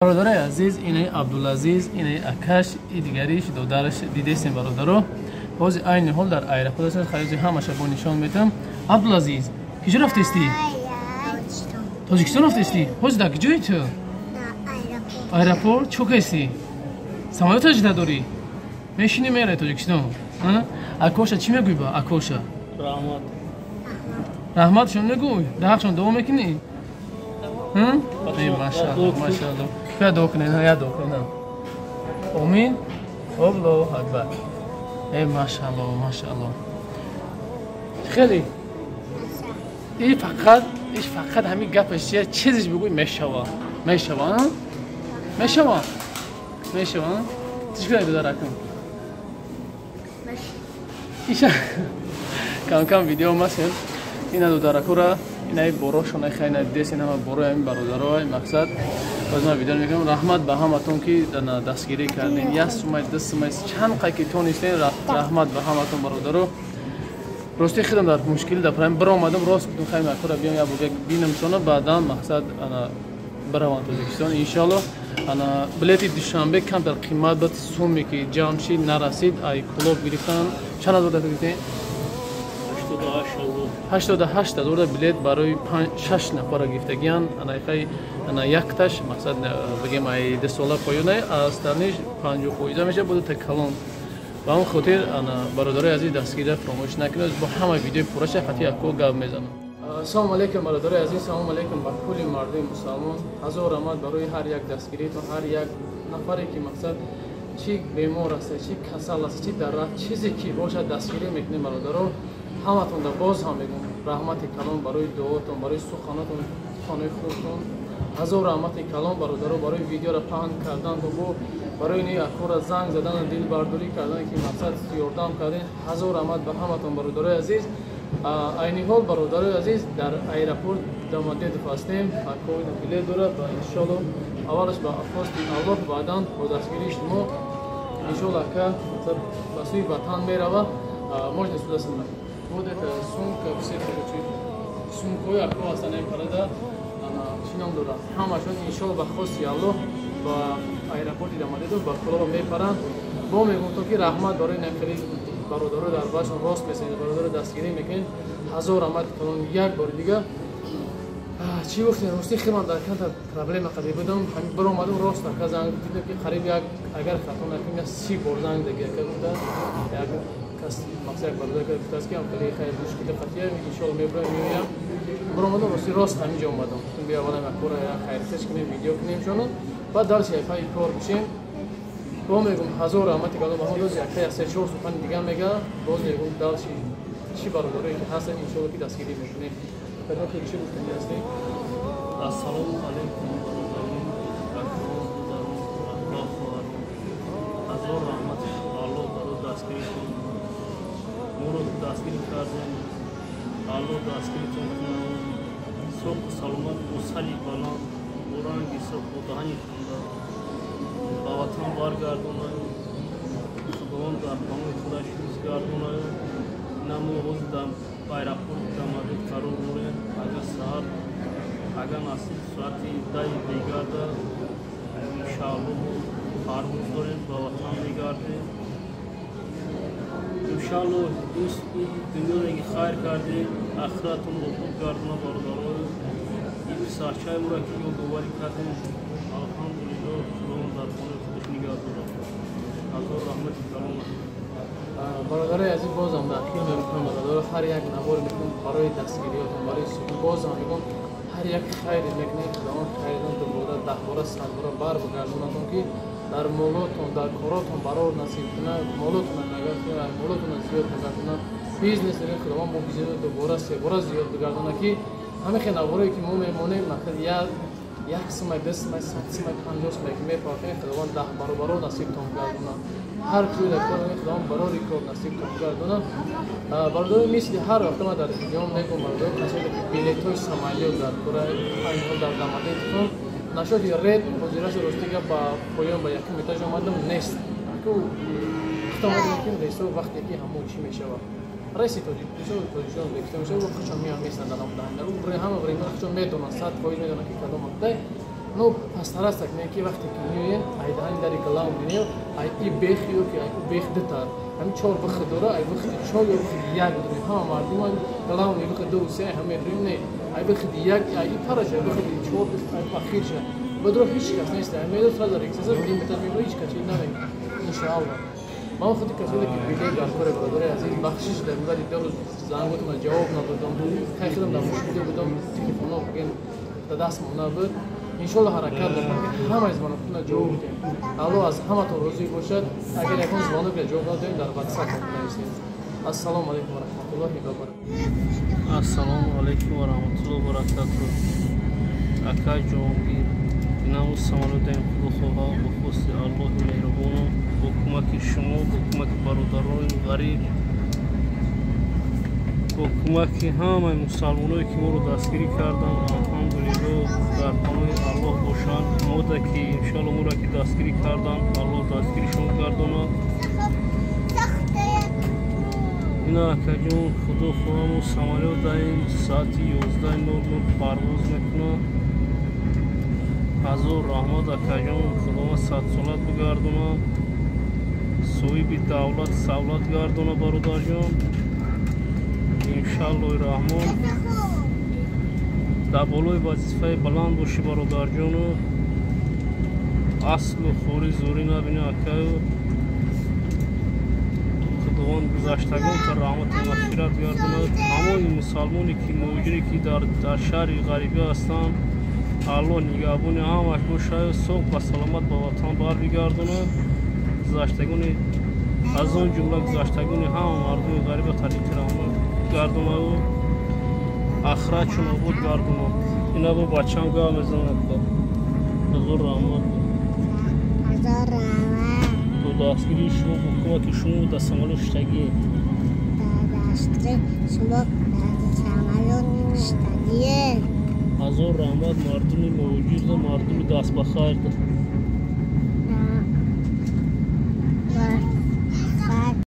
برادر عزیز اینه عبدالعزیز اینه اکش این دیگریش دادرش دیدیم برادرو باز این حال در ایرپورت است خیلی همش با نشان میدم عبدالعزیز کجا رفتی استی تاجیکستان رفتی استی باز در کجایی تو ایرپورت چه کسی سمایت اجدا داری میشینی میره تاجیکستان اکوشا چی میگوی با اکوشا رحمت شون میگوی درخشون دوم میکنی ای ماشاءالله ماشاءالله بیا دو کنین یا دو کنین امین الله اکبر ای ماشاءالله ماشاءالله خیلی این فقط همین گپش چیه چیزش بگوی میشوا چیکار داره کن ایشا کم ویدیو مثلا اینا دو داره کورا اینای بروشون خیلی دیس اینا برو این برادرای مقصد باز ما ویدیو میگم رحمت به همتون که دستگیری کردین یا سومای دست سومای چند قایکی تونستین رحمت به همتون برادرو راستی خودم در مشکل در پرایم برام اومدم راست گفتم خیلی مکورا بیام یا ببینم چون بعدا مقصد انا برام تاجیکستان ان شاء الله انا بلیت دوشنبه کم در قیمت به سومی که جامشی نرسید ای کلوب گرفتن چند هزار گرفتین 88 دلار بلیت برای 6 نفر گرفتگیان انا یکتاش مقصد بگیم ای 2 ساله پایونه از تنش 55 میشه بود تکلون و اون خاطر انا برادرای عزیز دستگیر فراموش نکنید با همه ویدیو پورش خاطی اکو گپ میزنم السلام علیکم برادرای عزیز سلام علیکم با کل مردم مسلمان هزار رحمت برای هر یک دستگیری تو هر یک نفری که مقصد چی بیمار است چی کسل است چی در چیزی که باشه دستگیری میکنه برادرو همتون در باز هم میگم رحمت کلام برای دعاتون برای سخناتون خانه خودتون هزار رحمت کلام برادرو برای ویدیو را پهن کردن و برای این اکور زنگ زدن دل برداری کردن که مقصد یاردم کردین هزار رحمت به همتون برادرای عزیز اینی حال برادرای عزیز در ایرپورت دامادید هستیم اکوی بلیت داره و ان شاء الله اولش با افاست الله بعداً با دستگیری شما ان شاء الله که مطلب بسوی وطن میره можно сюда снимать. Вот эта сумка, все эти сумку я просто не продала, она чином дора. Хамашон иншалла бахоси Аллах ба аэропорти дамадеду ба клуба мепаран. Бо мегум то ки рахмат барои нахри бародаро дар башон рост месен бародаро дастгирӣ мекунед. Ҳазор рамат кунон як бор дига. چی وقتی راستی خیلی من در کنار پرابلم قدی بودم همین برام اومدم راست در زنگ دیدم که قریب یک اگر خطا نکنم 30 بار زنگ دیگه که بوده یک کس مقصد برادر که کسی که هم خیلی خیلی مشکل خطیه ان شاء الله میبرم میام برام اومدم راستی راست همینجا اومدم گفتم بیا اولا مکور یا خیرتش کنیم ویدیو کنیم چون بعد درس یک پای کار بشیم با میگم هزار رحمت کلام محمد روز یک تا 3 4 سخن دیگه میگه باز میگم درس چی برادری که هست ان شاء الله که دستگیری میکنیم خدمت چی گفتم هستی السلام علیکم هزار رحمت الله برای دستگیری کن مورد دستگیری کردن الله دستگیری کن صبح سلامت مسلی بالا برانگی صبح دهانی کنده با وطن برگردونه خداوند در پناه خودش روزگردونه نمو روز در ایرپورت دامادید قرار موره اگر سهر اگر نصیب ساعتی دای بیگارده انشاءالله خارموز داریم با وطن بیگارده انشاءالله دوست دنیا را خیر کرده آخرتون رو خوب کردن برادران این سرچای مرا که یادآوری کردیم الحمدلله خداوند در خانه خودش نگاه داره هزار رحمت کلام برادرای عزیز بازم داخل میکنم برادر هر یک نوار میکنم برای دستگیریاتون برای سکون بازم میگم هر یک خیری میکنید خداوند خیرتون تو بوده 10 بار 100 بار بر بگردونتون که در مولاتون در کاراتون برای نصیب کنه مولاتون نگاه کنه مولاتون زیاد بگردونه بیزنس رو خداوند با بیزنس دو بار 3 بار زیاد بگردونه که همه خیلی نواری که ما میمونیم مثلا یک سمای 10 سمای 100 سمای 50 سمای که میپاکه خداوند 10 برابر نصیبتون گردونه هر کوی در کار خداوند برای کار نصیبتون گردونه برادر مثل هر وقت ما در ویدیو میگم برادر کسی که بلیط‌های سمالی در کره این در دامادیتون نشد رد حضورش راستی که با پایان با یکی میتاج اومدم نیست تو احتمال میکنم دیسو وقتی که همون چی میشه رئیس توجیهان لیکتون میشه و خودشون میان میسن در نام دهنده رو برای همه برای من خودشون میدونن 100% میدونن که کدام وقته Ну, пастарастак неки вақте ки миёен айдани дари галам бинё ай и бехиё ки ай бех дитар ҳам чор бихи дора ай бихи чор ё бихи як дуни ҳама мардуман галам ми бихи ду се ҳаме римне ай бихи як ай и параш ай бихи чор ай пахирша бодро ҳеҷ кас нест ай медо сразу рексаза бим бетар ми ҳеҷ кас инаме иншааллоҳ ман худи касоне ки биле гаркоре бародари азиз бахшиш дар мудари дарӯз занготма ҷавоб надодам хай худам дар мушкиле будам телефоно ген да даст монда буд иншоалло ҳаракат дорам ки ҳамаи звонокуна ҷавоб бидем алло аз ҳаматон розӣ бошад агар якон звонок ҷавоб надоем дар ватсап нависем ассалому алайкум ва раҳматуллоҳи ва баракатуҳ ассалому алайкум ва раҳматуллоҳи ва баракатуҳ акай ҷавобгир инаму самолодаи худохоҳа бо хоси аллоҳи меҳрубону бо кӯмаки шумо бо кӯмаки бародарони ғариб бо кӯмаки ҳамаи мусалмоное ки моро дастгирӣ карданд алҳамдулиллоҳ дар паноҳи аллоҳ бошанд мода ки иншоалло моро ки дастгирӣ карданд аллоҳ дастгиришон гардонад ина акаҷон худо хоҳаму самолёт даем соати 11:00 парвоз мекунад ҳазор раҳмат акаҷон худованд садсолат бигардонад соҳиби давлат савлат гардонад бародарҷон иншааллоҳи раҳмон дар болои вазифаи баланд бошӣ бародарҷону аслу хори зӯрӣ набинӣ акаю худованд гузаштагонта раҳмату мағфират гардонад ҳамои мусалмоне ки муҳоҷире ки дар шаҳри ғарибӣ ҳастанд аллоҳ нигаҳбони ҳамааш бошад соҳ ва саломат ба ватан барбигардонад гузаштагони аз он ҷумла гузаштагони ҳама мардуми ғариба тариқи раҳмат гардонаду ахиратшон обод гардонад ина бо бачаам гап мезанад ҳазор раҳмат бо дастгирии шумо бо кӯмаки шумо дар самолёт шитагӣ ҳазор раҳмат мардуми муҳоҷир мардуми даст ба хайр